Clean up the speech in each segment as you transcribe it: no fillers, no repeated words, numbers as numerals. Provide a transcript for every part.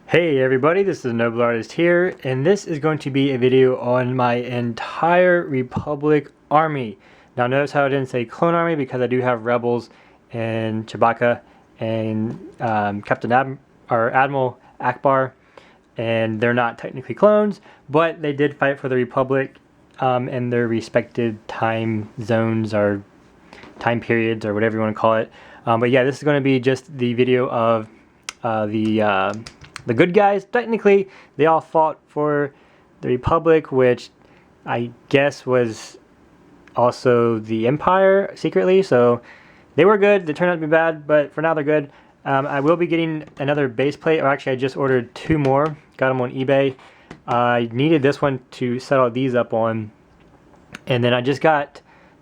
Hey everybody, this is Noble Artist here, and this is going to be a video on my entire Republic army. Now notice how I didn't say clone army because I do have rebels and Chewbacca and Admiral Akbar, and they're not technically clones, but they did fight for the Republic in their respective time zones or time periods or whatever you want to call it. But yeah, this is going to be just the video of the good guys. Technically, they all fought for the Republic, which I guess was also the Empire secretly. So they were good. They turned out to be bad, but for now they're good. I will be getting another base plate, or actually I just ordered 2 more. Got them on eBay. I needed this one to set all these up on, and then I just got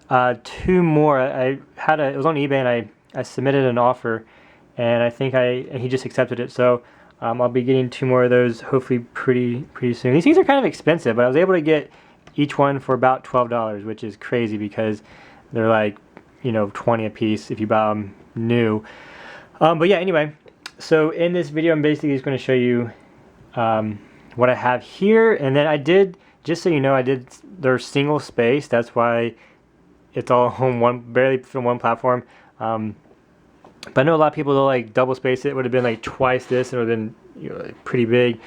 2 more. It was on eBay, and I submitted an offer, and I think he just accepted it. So I'll be getting 2 more of those hopefully pretty soon. These things are kind of expensive, but I was able to get each one for about $12, which is crazy because they're like, you know, 20 a piece if you buy them new. But yeah, anyway, so in this video I'm basically just going to show you what I have here, and then I did, just so you know, they're single space. That's why it's all on barely from one platform. But I know a lot of people, they'll like double space it. It would have been like twice this, and it would have been, you know, like pretty big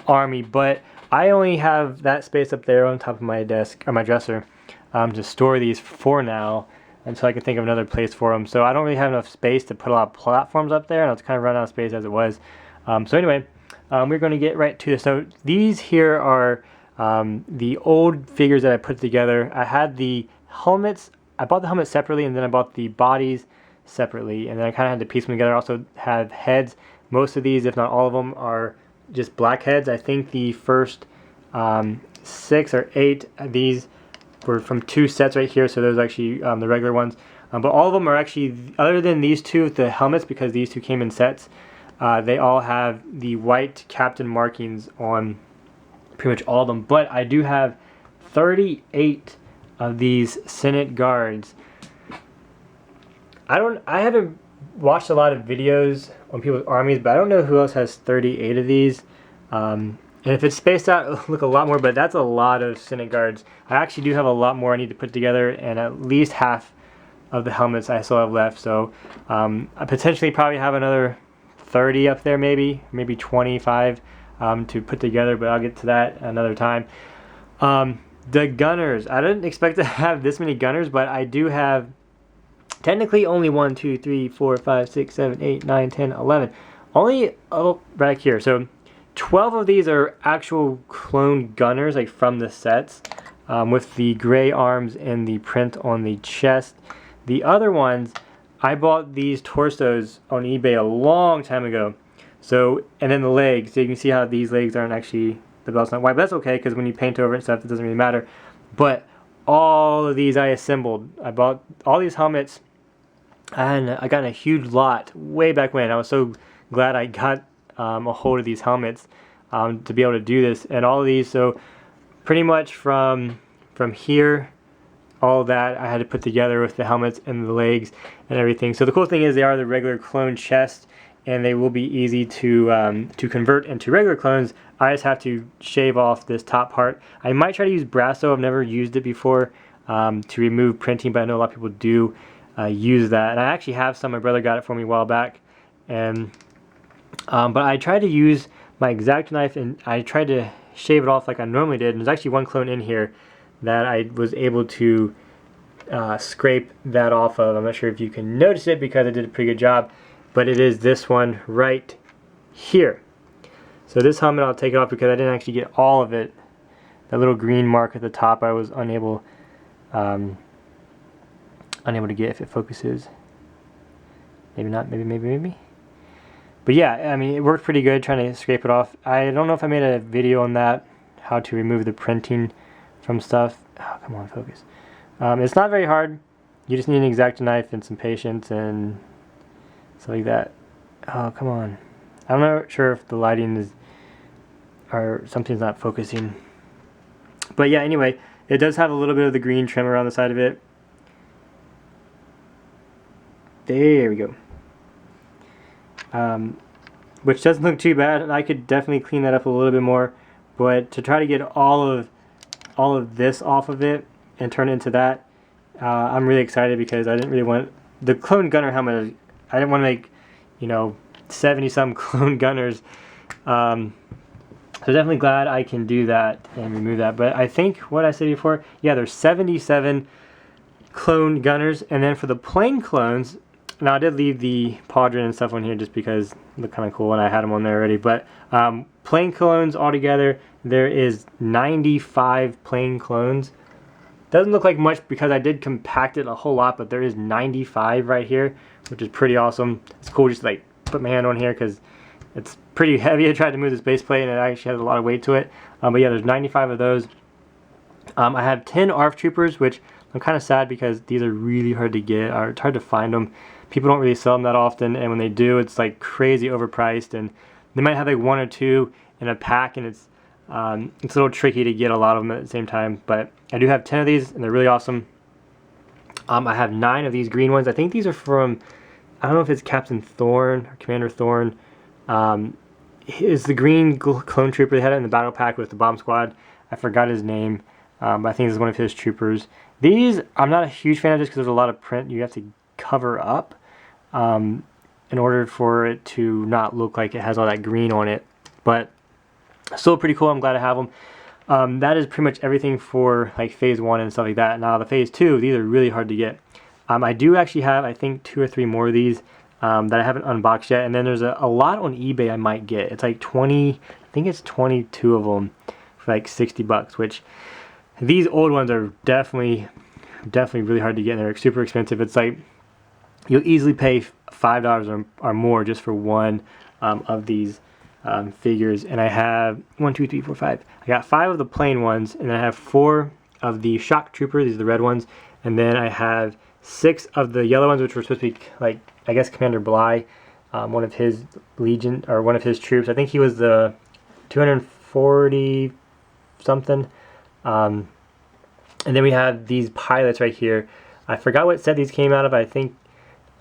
army. But I only have that space up there on top of my desk, or my dresser, to store these for now until I can think of another place for them. So I don't really have enough space to put a lot of platforms up there, and I was kind of running out of space as it was. So anyway, we're going to get right to this. So these here are the old figures that I put together. I had the helmets. I bought the helmets separately, and then I bought the bodies separately, and then I kind of had to piece them together. I also have heads. Most of these, if not all of them, are just black heads. I think the first 6 or 8 of these were from 2 sets right here, so those are actually the regular ones. But all of them are actually, other than these 2 with the helmets, because these 2 came in sets, they all have the white captain markings on pretty much all of them. But I do have 38 of these Senate guards. I haven't watched a lot of videos on people's armies, but I don't know who else has 38 of these. And if it's spaced out, it'll look a lot more, but that's a lot of Senate guards. I actually do have a lot more I need to put together, and at least half of the helmets I still have left. So I potentially probably have another 30 up there, maybe 25 to put together, but I'll get to that another time. The gunners, I didn't expect to have this many gunners, but I do have technically only 1, 2, 3, 4, 5, 6, 7, 8, 9, 10, 11. Only back here. So 12 of these are actual clone gunners, like from the sets, with the gray arms and the print on the chest. The other ones, I bought these torsos on eBay a long time ago. So, and then the legs. So you can see how these legs aren't actually, the belt's not white, but that's okay because when you paint over it and stuff, it doesn't really matter. But all of these I assembled. I bought all these helmets, and I got in a huge lot way back when. I was so glad I got a hold of these helmets to be able to do this. And all of these, so pretty much from here, all of that I had to put together with the helmets and the legs and everything. So the cool thing is they are the regular clone chest, and they will be easy to convert into regular clones. I just have to shave off this top part. I might try to use Brasso. I've never used it before to remove printing, but I know a lot of people do use that. And I actually have some. My brother got it for me a while back, and but I tried to use my X-Acto knife, and I tried to shave it off like I normally did. And there's actually one clone in here that I was able to scrape that off of. I'm not sure if you can notice it because I did a pretty good job, but it is this one right here. So this helmet, I'll take it off because I didn't actually get all of it. That little green mark at the top, I was unable to get if it focuses. Maybe not, maybe. But yeah, I mean, it worked pretty good trying to scrape it off. I don't know if I made a video on that, how to remove the printing from stuff. Oh, come on, focus. It's not very hard. You just need an X-Acto knife and some patience and stuff like that. Oh, come on. I'm not sure if the lighting is, or something's not focusing. But yeah, anyway, it does have a little bit of the green trim around the side of it. There we go. which doesn't look too bad, and I could definitely clean that up a little bit more. But to try to get all of this off of it and turn it into that, I'm really excited because I didn't really want the clone gunner helmet. I didn't want to make, you know, 70 some clone gunners. So definitely glad I can do that and remove that. But I think what I said before, yeah, there's 77 clone gunners, and then for the plain clones, now I did leave the Padron and stuff on here just because they look kind of cool and I had them on there already. But plain clones altogether, there is 95 plain clones. Doesn't look like much because I did compact it a whole lot, but there is 95 right here, which is pretty awesome. It's cool just to like put my hand on here because it's pretty heavy. I tried to move this base plate and it actually has a lot of weight to it. But yeah, there's 95 of those. I have 10 ARF troopers, which I'm kind of sad because these are really hard to get, or it's hard to find them. People don't really sell them that often, and when they do, it's like crazy overpriced, and they might have like one or two in a pack, and it's a little tricky to get a lot of them at the same time. But I do have 10 of these, and they're really awesome. I have 9 of these green ones. I think these are from, I don't know if it's Captain Thorn or Commander Thorn. Is the green clone trooper. They had it in the battle pack with the bomb squad. I forgot his name, but I think this is one of his troopers. These I'm not a huge fan of just because there's a lot of print you have to cover up in order for it to not look like it has all that green on it. But still pretty cool. I'm glad to have them. That is pretty much everything for like phase 1 and stuff like that. Now the phase 2, these are really hard to get. I do actually have, I think, 2 or 3 more of these that I haven't unboxed yet. And then there's a lot on eBay I might get. It's like 20, I think it's 22 of them for like 60 bucks, which these old ones are definitely really hard to get, and they're super expensive. It's like you'll easily pay $5 or more just for one of these figures. And I have 1, 2, 3, 4, 5. I got 5 of the plain ones, and then I have 4 of the shock troopers. These are the red ones, and then I have 6 of the yellow ones, which were supposed to be like, I guess, Commander Bly, one of his legion or one of his troops. I think he was the 240 something. And then we have these pilots right here. I forgot what set these came out of. I think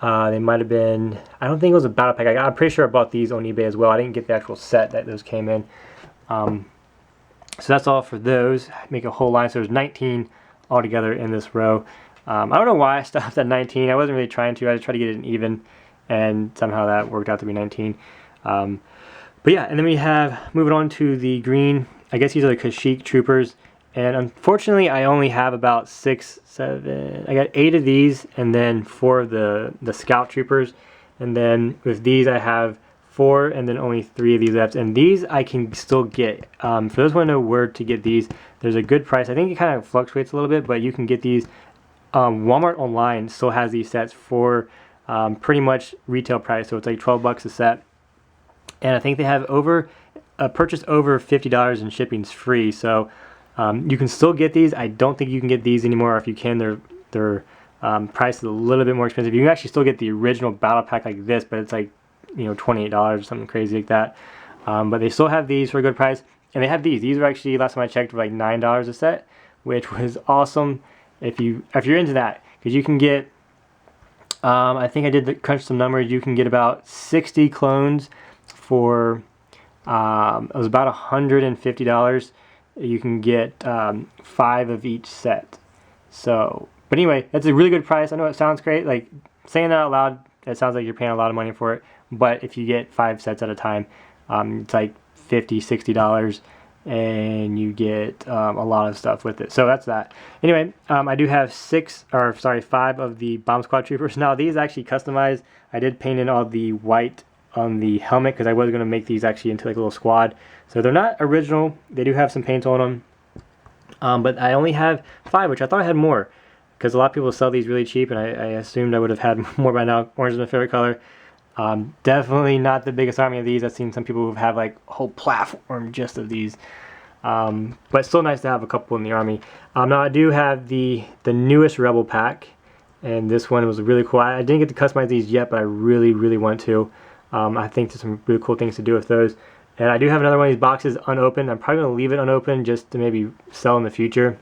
they might have been, I don't think it was a battle pack. I'm pretty sure I bought these on eBay as well. I didn't get the actual set that those came in. So that's all for those. Make a whole line. So there's 19 altogether in this row. I don't know why I stopped at 19. I wasn't really trying to. I just tried to get it even, and somehow that worked out to be 19. But yeah, and then we have, moving on to the green, I guess these are the Kashyyyk troopers. And unfortunately, I only have about 6, 7, I got 8 of these, and then 4 of the scout troopers. And then with these, I have 4, and then only 3 of these left. And these I can still get. For those who want to know where to get these, there's a good price. I think it kind of fluctuates a little bit, but you can get these. Walmart online still has these sets for pretty much retail price, so it's like 12 bucks a set. And I think they have purchase over $50 and shipping's free. So you can still get these. I don't think you can get these anymore. If you can, they're priced a little bit more expensive. You can actually still get the original battle pack like this, but it's like, you know, $28 or something crazy like that. But they still have these for a good price, and they have these. These were actually, last time I checked, were like $9 a set, which was awesome if you're into that, because you can get. I think I did crunch some numbers. You can get about 60 clones for it was about $150. You can get 5 of each set. So, but anyway, that's a really good price. I know it sounds great, like saying that out loud, it sounds like you're paying a lot of money for it. But if you get 5 sets at a time, it's like $50, $60, and you get a lot of stuff with it. So that's that. Anyway, I do have 5 of the bomb squad troopers. Now these actually customized. I did paint in all the white on the helmet because I was going to make these actually into like a little squad. So they're not original. They do have some paint on them. But I only have 5, which I thought I had more, because a lot of people sell these really cheap, and I assumed I would have had more by now. Orange is my favorite color. Definitely not the biggest army of these. I've seen some people who have like a whole platform just of these. But still nice to have a couple in the army. Now I do have the newest Rebel pack, and this one was really cool. I didn't get to customize these yet, but I really want to. I think there's some really cool things to do with those. And I do have another one of these boxes unopened. I'm probably going to leave it unopened just to maybe sell in the future.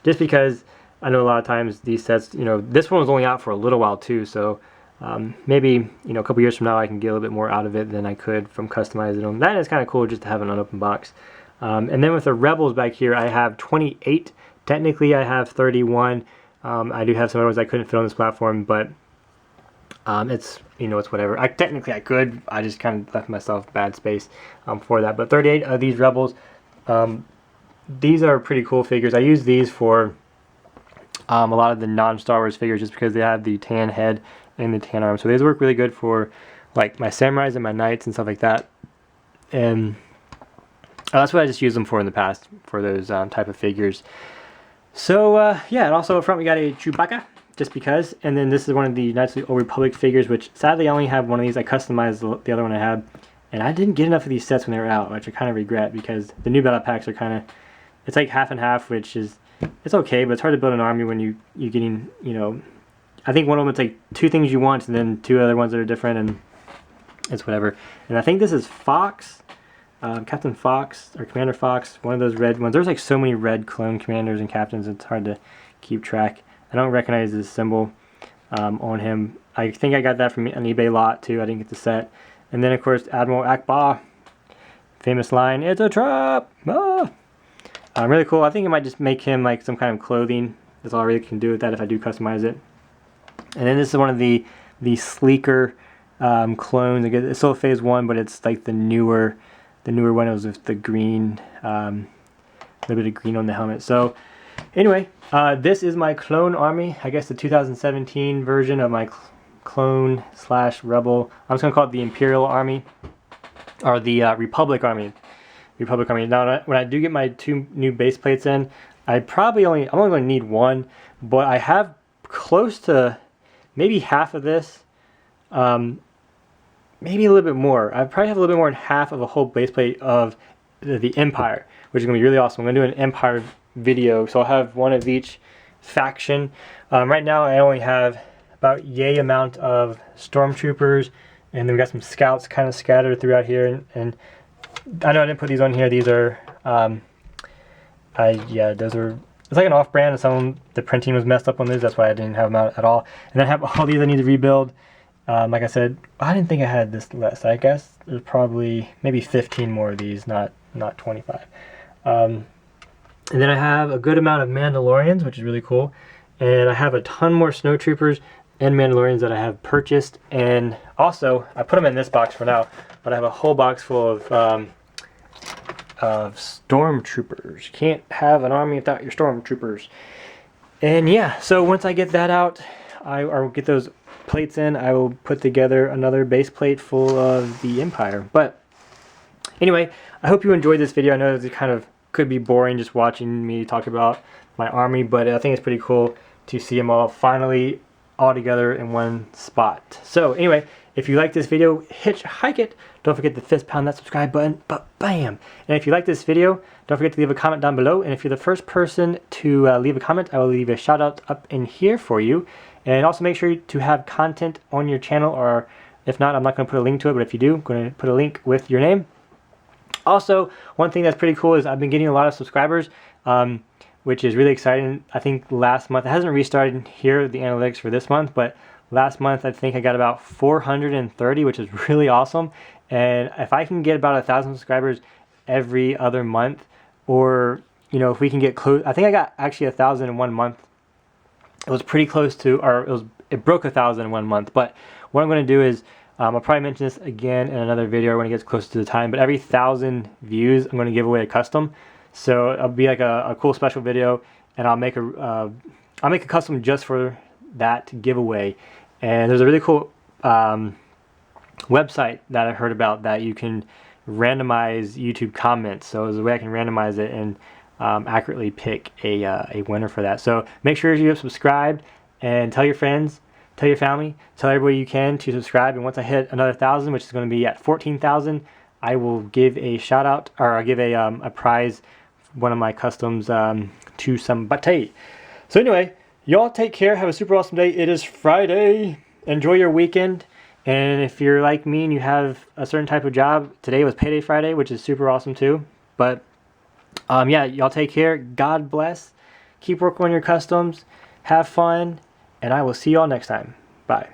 Just because I know a lot of times these sets, you know, this one was only out for a little while too, so Maybe, you know, a couple years from now I can get a little bit more out of it than I could from customizing them. That is kind of cool just to have an unopened box. And then with the Rebels back here, I have 28. Technically I have 31. I do have some other ones I couldn't fit on this platform, but it's, you know, it's whatever. Technically I could. I just kind of left myself bad space for that. But 38 of these Rebels. These are pretty cool figures. I use these for a lot of the non-Star Wars figures just because they have the tan head and the tan arm. So these work really good for like my samurais and my knights and stuff like that. And that's what I just used them for in the past, for those type of figures. So yeah, and also up front we got a Chewbacca, just because. And then this is one of the Knights of the Old Republic figures, which sadly I only have one of these. I customized the other one I had. And I didn't get enough of these sets when they were out, which I kind of regret, because the new battle packs are kind of, it's like half and half, which is, it's okay, but it's hard to build an army when you're getting, you know, I think one of them it's like 2 things you want and then 2 other ones that are different, and it's whatever. And I think this is Fox, Captain Fox, or Commander Fox, one of those red ones. There's like so many red clone commanders and captains, it's hard to keep track. I don't recognize this symbol on him. I think I got that from an eBay lot too. I didn't get the set. And then of course Admiral Akbar, famous line, "It's a trap!" Ah! Really cool. I think I might just make him like some kind of clothing. That's all I really can do with that if I do customize it. And then this is one of the sleeker clones. It's still phase 1, but it's like the newer one. It was with the green, a little bit of green on the helmet. So anyway, this is my clone army. I guess the 2017 version of my clone slash rebel. I'm just gonna call it the Imperial Army, or the Republic Army. Now, when I do get my 2 new base plates in, I'm only going to need 1, but I have close to maybe half of this, maybe a little bit more. I probably have a little bit more than half of a whole base plate of the Empire, which is going to be really awesome. I'm going to do an Empire video, so I'll have one of each faction. Right now I only have about yay amount of stormtroopers, and then we got some scouts kind of scattered throughout here, and I know I didn't put these on here. These are, those are, it's like an off-brand, and some the printing was messed up on these. That's why I didn't have them out at all. And then I have all these I need to rebuild. Like I said, I didn't think I had this list. I guess there's probably maybe 15 more of these, not 25. And then I have a good amount of Mandalorians, which is really cool. And I have a ton more snowtroopers and Mandalorians that I have purchased. And also, I put them in this box for now, but I have a whole box full of stormtroopers. Can't have an army without your stormtroopers. And yeah, so once I get that out, I will get those plates in. I will put together another base plate full of the Empire. But anyway, I hope you enjoyed this video. I know it kind of could be boring just watching me talk about my army, but I think it's pretty cool to see them all finally all together in one spot. So anyway, if you like this video, hitchhike it. Don't forget to fist pound that subscribe button, but bam! And if you like this video, don't forget to leave a comment down below. And if you're the first person to leave a comment, I will leave a shout out up in here for you. And also make sure to have content on your channel, or if not, I'm not going to put a link to it, but if you do, I'm going to put a link with your name. Also, one thing that's pretty cool is I've been getting a lot of subscribers, which is really exciting. I think last month, it hasn't restarted here, the analytics for this month, but last month I think I got about 430, which is really awesome. And if I can get about 1,000 subscribers every other month, or, you know, if we can get close, I think I got actually 1,000 in 1 month. It was pretty close to, or it broke 1,000 in 1 month. But what I'm going to do is, I'll probably mention this again in another video when it gets closer to the time, but every 1,000 views, I'm going to give away a custom. So it'll be like a cool special video, and I'll make a custom just for that giveaway. And there's a really cool website that I heard about that you can randomize YouTube comments. So there's a way I can randomize it and accurately pick a winner for that. So make sure you have subscribed, and tell your friends, tell your family, tell everybody you can to subscribe. And once I hit another 1,000, which is going to be at 14,000, I will give a shout out, or I'll give a prize, one of my customs to somebody. So anyway, y'all take care. Have a super awesome day. It is Friday. Enjoy your weekend. And if you're like me and you have a certain type of job, today was Payday Friday, which is super awesome too. But yeah, y'all take care. God bless. Keep working on your customs. Have fun. And I will see y'all next time. Bye.